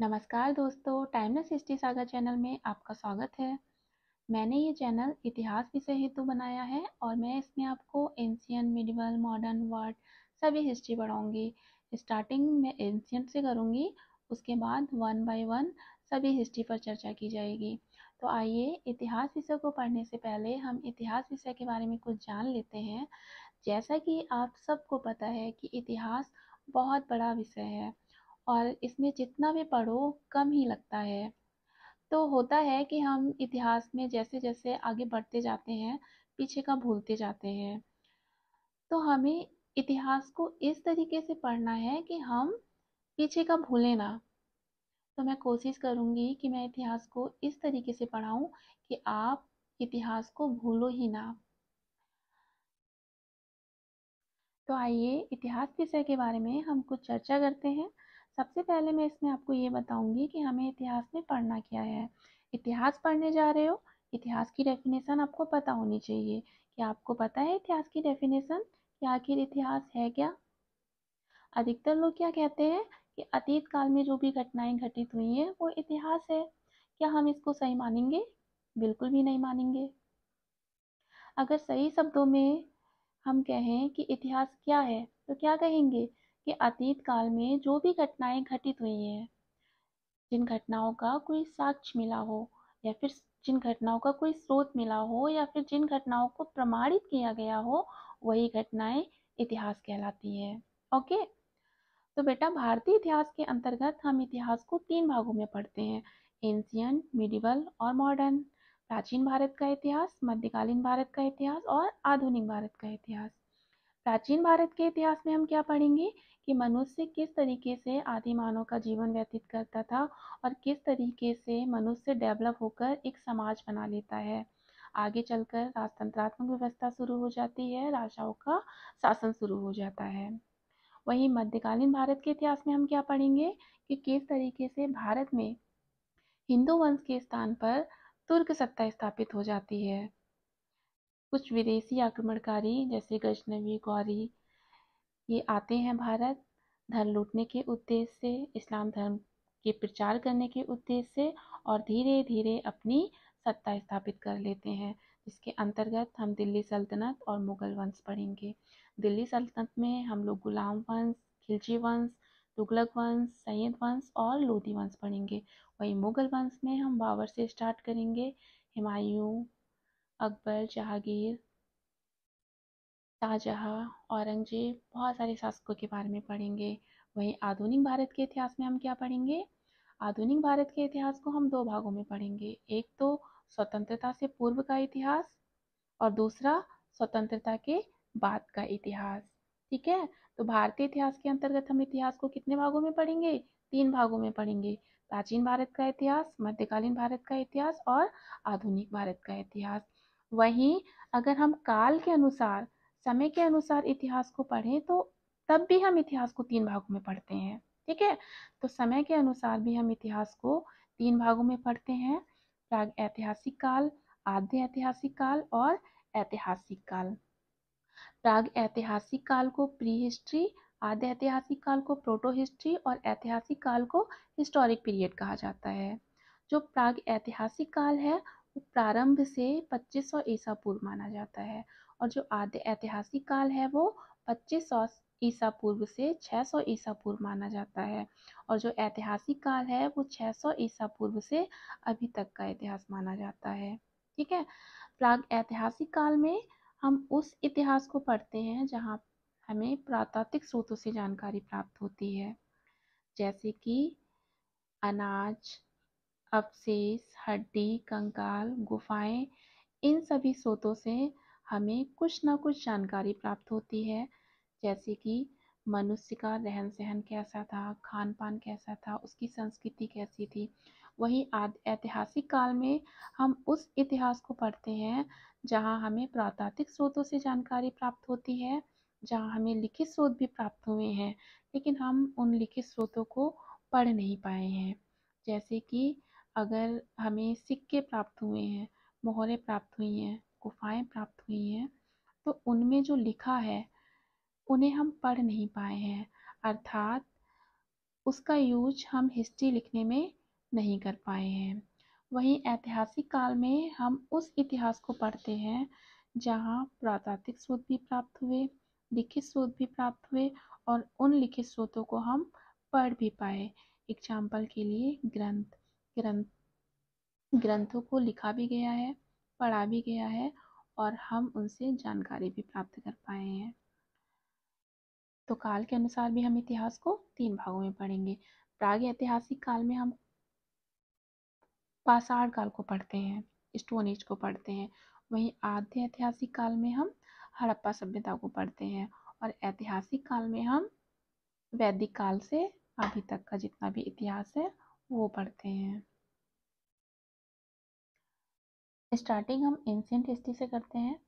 नमस्कार दोस्तों, timeless history saga channel में आपका स्वागत है। मैंने ये चैनल इतिहास विषय हेतु बनाया है और मैं इसमें आपको एंशियंट, मिडिवल, मॉडर्न, वर्ल्ड सभी हिस्ट्री पढ़ाऊँगी। स्टार्टिंग में एंशियंट से करूँगी, उसके बाद वन बाय वन सभी हिस्ट्री पर चर्चा की जाएगी। तो आइए, इतिहास विषय को पढ़ने से पहले हम इतिहास विषय के बारे में कुछ जान लेते हैं। जैसा कि आप सबको पता है कि इतिहास बहुत बड़ा विषय है और इसमें जितना भी पढ़ो कम ही लगता है। तो होता है कि हम इतिहास में जैसे-जैसे आगे बढ़ते जाते हैं, पीछे का भूलते जाते हैं। तो हमें इतिहास को इस तरीके से पढ़ना है कि हम पीछे का भूलें ना। तो मैं कोशिश करूँगी कि मैं इतिहास को इस तरीके से पढ़ाऊँ कि आप इतिहास को भूलो ही ना। तो आइए इतिहास विषय के बारे में हम कुछ चर्चा करते हैं। सबसे पहले मैं इसमें आपको ये बताऊंगी कि हमें इतिहास में पढ़ना क्या है। इतिहास पढ़ने जा रहे हो, इतिहास की डेफिनेशन आपको पता होनी चाहिए। क्या आपको पता है इतिहास की डेफिनेशन कि आखिर इतिहास है क्या? अधिकतर लोग क्या कहते हैं कि अतीत काल में जो भी घटनाएं घटित हुई हैं वो इतिहास है। क्या हम इसको सही मानेंगे? बिल्कुल भी नहीं मानेंगे। अगर सही शब्दों में हम कहें कि इतिहास क्या है, तो क्या कहेंगे कि अतीत काल में जो भी घटनाएं घटित हुई हैं, जिन घटनाओं का कोई साक्ष्य मिला हो या फिर जिन घटनाओं का कोई स्रोत मिला हो या फिर जिन घटनाओं को प्रमाणित किया गया हो, वही घटनाएं इतिहास कहलाती है। ओके। तो बेटा, भारतीय इतिहास के अंतर्गत हम इतिहास को 3 भागों में पढ़ते हैं: एंशियंट, मिडिवल और मॉडर्न। प्राचीन भारत का इतिहास, मध्यकालीन भारत का इतिहास और आधुनिक भारत का इतिहास। प्राचीन भारत के इतिहास में हम क्या पढ़ेंगे कि मनुष्य किस तरीके से आदि मानव का जीवन व्यतीत करता था और किस तरीके से मनुष्य डेवलप होकर एक समाज बना लेता है। आगे चलकर राजतंत्रात्मक व्यवस्था शुरू हो जाती है, राजाओं का शासन शुरू हो जाता है। वहीं मध्यकालीन भारत के इतिहास में हम क्या पढ़ेंगे कि किस तरीके से भारत में हिंदू वंश के स्थान पर तुर्क सत्ता स्थापित हो जाती है। कुछ विदेशी आक्रमणकारी जैसे गजनवी, गौरी, ये आते हैं भारत धन लूटने के उद्देश्य से, इस्लाम धर्म के प्रचार करने के उद्देश्य से, और धीरे धीरे अपनी सत्ता स्थापित कर लेते हैं। जिसके अंतर्गत हम दिल्ली सल्तनत और मुगल वंश पढ़ेंगे। दिल्ली सल्तनत में हम लोग गुलाम वंश, खिलजी वंश, तुगलक वंश, सैयद वंश और लोधी वंश पढ़ेंगे। वहीं मुगल वंश में हम बाबर से स्टार्ट करेंगे। हुमायूं, अकबर, जहांगीर, शाहजहाँ, औरंगजेब, बहुत सारे शासकों के बारे में पढ़ेंगे। वहीं आधुनिक भारत के इतिहास में हम क्या पढ़ेंगे? आधुनिक भारत के इतिहास को हम 2 भागों में पढ़ेंगे। एक तो स्वतंत्रता से पूर्व का इतिहास और दूसरा स्वतंत्रता के बाद का इतिहास। ठीक है। तो भारतीय इतिहास के अंतर्गत हम इतिहास को कितने भागों में पढ़ेंगे? 3 भागों में पढ़ेंगे: प्राचीन भारत का इतिहास, मध्यकालीन भारत का इतिहास और आधुनिक भारत का इतिहास। वहीं अगर हम काल के अनुसार, समय के अनुसार इतिहास को पढ़ें तो तब भी हम इतिहास को 3 भागों में पढ़ते हैं। ठीक है। तो समय के अनुसार भी हम इतिहास को 3 भागों में पढ़ते हैं: प्राग ऐतिहासिक काल, आद्य ऐतिहासिक काल और ऐतिहासिक काल। प्राग ऐतिहासिक काल को प्री हिस्ट्री, आद्य ऐतिहासिक काल को प्रोटो हिस्ट्री और ऐतिहासिक काल को हिस्टोरिक पीरियड कहा जाता है। जो प्राग ऐतिहासिक काल है वो प्रारंभ से 2500 ईसा पूर्व माना जाता है और जो आद्य ऐतिहासिक काल है वो 2500 ईसा पूर्व से 600 ईसा पूर्व माना जाता है और जो ऐतिहासिक काल है वो 600 ईसा पूर्व से अभी तक का इतिहास माना जाता है। ठीक है। प्राग ऐतिहासिक काल में हम उस इतिहास को पढ़ते हैं जहाँ हमें पुरातात्विक स्रोतों से जानकारी प्राप्त होती है, जैसे कि अनाज, अवशेष, हड्डी, कंकाल, गुफाएं। इन सभी स्रोतों से हमें कुछ न कुछ जानकारी प्राप्त होती है, जैसे कि मनुष्य का रहन सहन कैसा था, खान पान कैसा था, उसकी संस्कृति कैसी थी। वहीं ऐतिहासिक काल में हम उस इतिहास को पढ़ते हैं जहाँ हमें पुरातात्विक स्रोतों से जानकारी प्राप्त होती है, जहाँ हमें लिखित स्रोत भी प्राप्त हुए हैं, लेकिन हम उन लिखित स्रोतों को पढ़ नहीं पाए हैं। जैसे कि अगर हमें सिक्के प्राप्त हुए हैं, मोहरें प्राप्त हुई हैं, गुफाएं प्राप्त हुई हैं, तो उनमें जो लिखा है उन्हें हम पढ़ नहीं पाए हैं। अर्थात उसका यूज हम हिस्ट्री लिखने में नहीं कर पाए हैं। वहीं ऐतिहासिक काल में हम उस इतिहास को पढ़ते हैं जहाँ प्रातात्विक स्रोत भी प्राप्त हुए, लिखित स्रोत भी प्राप्त हुए और उन लिखित स्रोतों को हम पढ़ भी पाए। एग्जाम्पल के लिए ग्रंथ ग्रंथों को लिखा भी गया है, पढ़ा भी गया है और हम उनसे जानकारी भी प्राप्त कर पाए हैं। तो काल के अनुसार भी हम इतिहास को 3 भागों में पढ़ेंगे। प्राग ऐतिहासिक काल में हम पाषाण काल को पढ़ते हैं, स्टोन एज को पढ़ते हैं। वहीं आद्य ऐतिहासिक काल में हम हड़प्पा सभ्यता को पढ़ते हैं और ऐतिहासिक काल में हम वैदिक काल से अभी तक का जितना भी इतिहास है वो पढ़ते हैं। स्टार्टिंग हम एंशिएंट हिस्ट्री से करते हैं।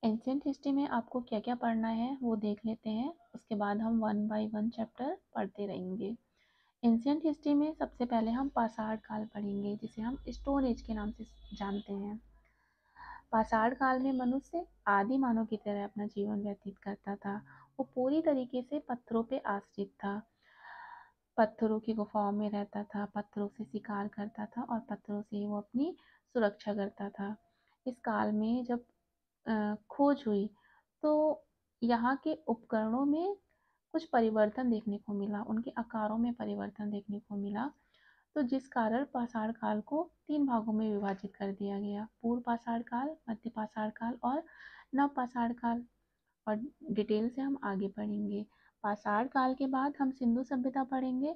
एंशिएंट हिस्ट्री में आपको क्या क्या पढ़ना है वो देख लेते हैं, उसके बाद हम 1 बाय 1 चैप्टर पढ़ते रहेंगे। एंशिएंट हिस्ट्री में सबसे पहले हम पाषाण काल पढ़ेंगे, जिसे हम स्टोन एज के नाम से जानते हैं। पाषाण काल में मनुष्य आदि मानव की तरह अपना जीवन व्यतीत करता था। वो पूरी तरीके से पत्थरों पे आश्रित था, पत्थरों की गुफाओं में रहता था, पत्थरों से शिकार करता था और पत्थरों से ही वो अपनी सुरक्षा करता था। इस काल में जब खोज हुई तो यहाँ के उपकरणों में कुछ परिवर्तन देखने को मिला, उनके आकारों में परिवर्तन देखने को मिला, तो जिस कारण पाषाण काल को 3 भागों में विभाजित कर दिया गया, पूर्व पाषाण काल, मध्य पाषाण काल और नव पाषाण काल। और डिटेल से हम आगे पढ़ेंगे। पाषाण काल के बाद हम सिंधु सभ्यता पढ़ेंगे।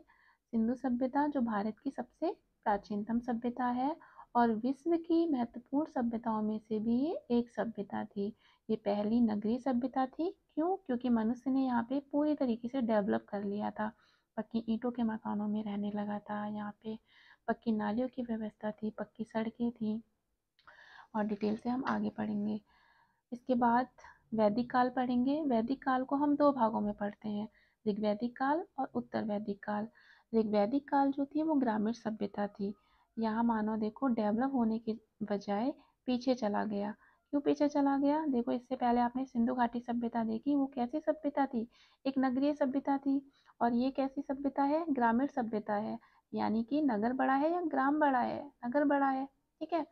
सिंधु सभ्यता जो भारत की सबसे प्राचीनतम सभ्यता है और विश्व की महत्वपूर्ण सभ्यताओं में से भी ये एक सभ्यता थी। ये पहली नगरीय सभ्यता थी। क्यों? क्योंकि मनुष्य ने यहाँ पे पूरी तरीके से डेवलप कर लिया था, पक्की ईंटों के मकानों में रहने लगा था, यहाँ पे पक्की नालियों की व्यवस्था थी, पक्की सड़कें थी और डिटेल से हम आगे पढ़ेंगे। इसके बाद वैदिक काल पढ़ेंगे। वैदिक काल को हम 2 भागों में पढ़ते हैं, ऋग्वैदिक काल और उत्तर वैदिक काल। ऋग्वैदिक काल जो थी वो ग्रामीण सभ्यता थी। यहाँ मानव देखो डेवलप होने की बजाय पीछे चला गया। क्यों पीछे चला गया? देखो इससे पहले आपने सिंधु घाटी सभ्यता देखी, वो कैसी सभ्यता थी? एक नगरीय सभ्यता थी। और ये कैसी सभ्यता है? ग्रामीण सभ्यता है। यानी कि नगर बड़ा है या ग्राम बड़ा है? नगर बड़ा है। ठीक है,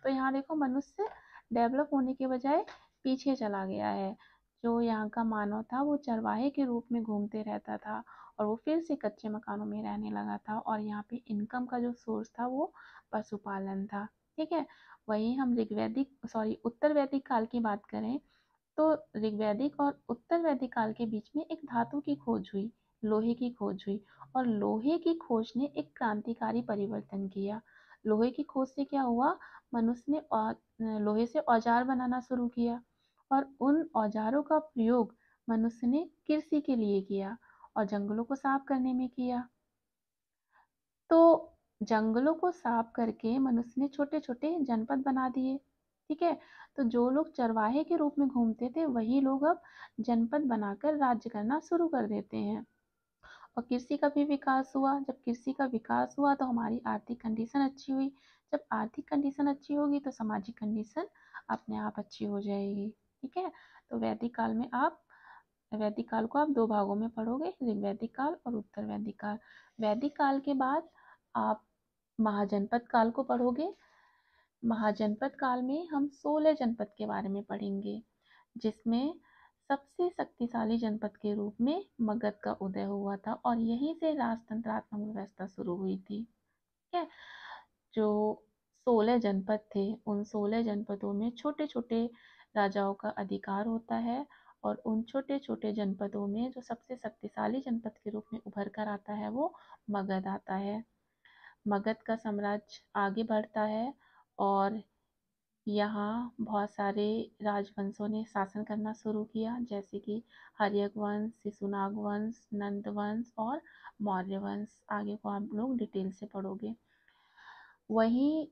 तो यहाँ देखो मनुष्य डेवलप होने के बजाय पीछे चला गया है। जो यहाँ का मानव था वो चरवाहे के रूप में घूमते रहता था और वो फिर से कच्चे मकानों में रहने लगा था और यहाँ पे इनकम का जो सोर्स था वो पशुपालन था। ठीक है, वहीं हम उत्तर वैदिक काल की बात करें तो ऋग्वैदिक और उत्तर वैदिक काल के बीच में एक धातु की खोज हुई, लोहे की खोज हुई और लोहे की खोज ने एक क्रांतिकारी परिवर्तन किया। लोहे की खोज से क्या हुआ? मनुष्य ने लोहे से औजार बनाना शुरू किया और उन औजारों का प्रयोग मनुष्य ने कृषि के लिए किया और जंगलों को साफ करने में किया। तो जंगलों को साफ करके मनुष्य ने छोटे छोटे जनपद बना दिए। ठीक है, तो जो लोग चरवाहे के रूप में घूमते थे वही लोग अब जनपद बनाकर राज्य करना शुरू कर देते हैं। और कृषि का भी विकास हुआ। जब कृषि का विकास हुआ तो हमारी आर्थिक कंडीशन अच्छी हुई। जब आर्थिक कंडीशन अच्छी होगी तो सामाजिक कंडीशन अपने आप अच्छी हो जाएगी। ठीक है, तो वैदिक काल को आप 2 भागों में पढ़ोगे, ऋग्वैदिक काल और उत्तर वैदिक काल। वैदिक काल के बाद आप महाजनपद काल को पढ़ोगे। महाजनपद काल में हम 16 जनपद के बारे में पढ़ेंगे, जिसमें सबसे शक्तिशाली जनपद के रूप में मगध का उदय हुआ था और यहीं से राजतंत्रात्मक व्यवस्था शुरू हुई थी। ठीक है, जो 16 जनपद थे उन 16 जनपदों में छोटे छोटे राजाओं का अधिकार होता है और उन छोटे छोटे जनपदों में जो सबसे शक्तिशाली जनपद के रूप में उभर कर आता है वो मगध आता है। मगध का साम्राज्य आगे बढ़ता है और यहाँ बहुत सारे राजवंशों ने शासन करना शुरू किया, जैसे कि हर्यक वंश, शिशुनाग वंश, नंद वंश और मौर्य वंश। आगे को आप लोग डिटेल से पढ़ोगे। वहीं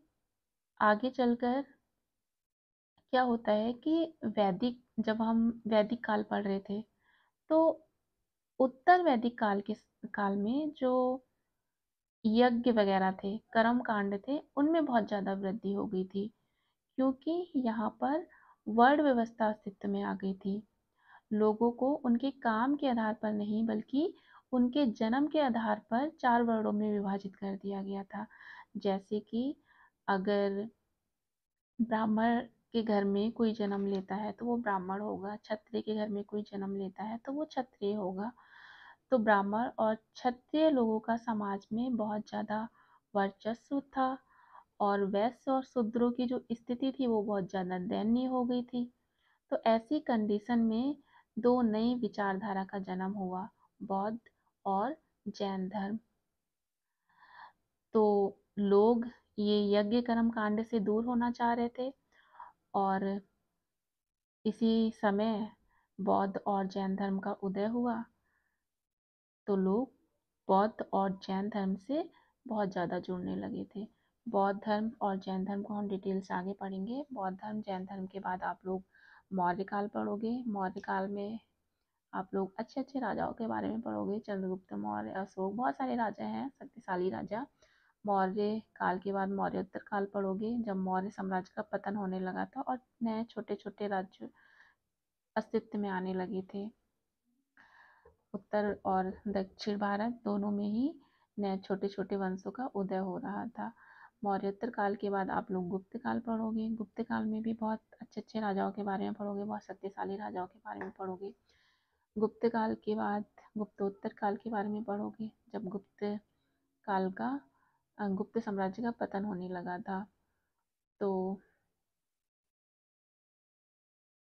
आगे चलकर क्या होता है कि जब हम वैदिक काल पढ़ रहे थे तो उत्तर वैदिक काल में जो यज्ञ वगैरह थे, कर्म कांड थे, उनमें बहुत ज़्यादा वृद्धि हो गई थी, क्योंकि यहाँ पर वर्ण व्यवस्था अस्तित्व में आ गई थी। लोगों को उनके काम के आधार पर नहीं बल्कि उनके जन्म के आधार पर 4 वर्णों में विभाजित कर दिया गया था। जैसे कि अगर ब्राह्मण के घर में कोई जन्म लेता है तो वो ब्राह्मण होगा, क्षत्रिय के घर में कोई जन्म लेता है तो वो क्षत्रिय होगा। तो ब्राह्मण और क्षत्रिय लोगों का समाज में बहुत ज़्यादा वर्चस्व था, और वैश्य और शूद्रों की जो स्थिति थी वो बहुत ज़्यादा दयनीय हो गई थी। तो ऐसी कंडीशन में दो नई विचारधारा का जन्म हुआ, बौद्ध और जैन धर्म। तो लोग ये यज्ञ कर्म कांड से दूर होना चाह रहे थे, और इसी समय बौद्ध और जैन धर्म का उदय हुआ। तो लोग बौद्ध और जैन धर्म से बहुत ज़्यादा जुड़ने लगे थे। बौद्ध धर्म और जैन धर्म को हम डिटेल से आगे पढ़ेंगे। बौद्ध धर्म जैन धर्म के बाद आप लोग मौर्य काल पढ़ोगे। मौर्य काल में आप लोग अच्छे अच्छे राजाओं के बारे में पढ़ोगे। चंद्रगुप्त मौर्य, अशोक, बहुत सारे राजा हैं, शक्तिशाली राजा। मौर्य काल के बाद मौर्योत्तर काल पढ़ोगे, जब मौर्य साम्राज्य का पतन होने लगा था और नए छोटे छोटे राज्य अस्तित्व में आने लगे थे। उत्तर और दक्षिण भारत दोनों में ही नए छोटे छोटे वंशों का उदय हो रहा था। मौर्योत्तर काल के बाद आप लोग गुप्त काल पढ़ोगे। गुप्त काल में भी बहुत अच्छे अच्छे राजाओं के बारे में पढ़ोगे, बहुत शक्तिशाली राजाओं के बारे में पढ़ोगे। गुप्त काल के बाद गुप्तोत्तर काल के बारे में पढ़ोगे, जब काल का गुप्त साम्राज्य का पतन होने लगा था। तो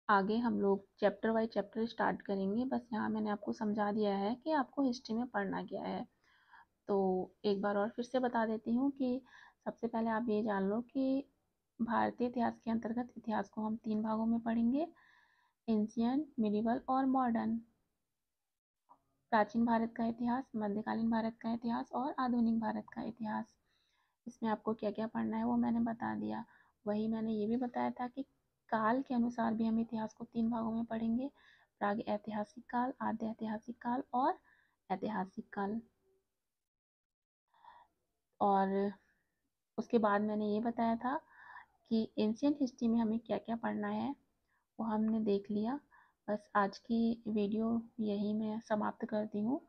आगे हम लोग चैप्टर वाइज चैप्टर स्टार्ट करेंगे। बस यहाँ मैंने आपको समझा दिया है कि आपको हिस्ट्री में पढ़ना क्या है। तो एक बार और फिर से बता देती हूँ कि सबसे पहले आप ये जान लो कि भारतीय इतिहास के अंतर्गत इतिहास को हम 3 भागों में पढ़ेंगे: एंशियंट, मिडिवल और मॉडर्न। प्राचीन भारत का इतिहास, मध्यकालीन भारत का इतिहास और आधुनिक भारत का इतिहास। इसमें आपको क्या क्या पढ़ना है वो मैंने बता दिया। वही मैंने ये भी बताया था कि काल के अनुसार भी हम इतिहास को 3 भागों में पढ़ेंगे: प्राग ऐतिहासिक काल, आद्य ऐतिहासिक काल और ऐतिहासिक काल। और उसके बाद मैंने ये बताया था कि एंशियंट हिस्ट्री में हमें क्या क्या पढ़ना है, वो हमने देख लिया। बस आज की वीडियो यही मैं समाप्त करती हूँ।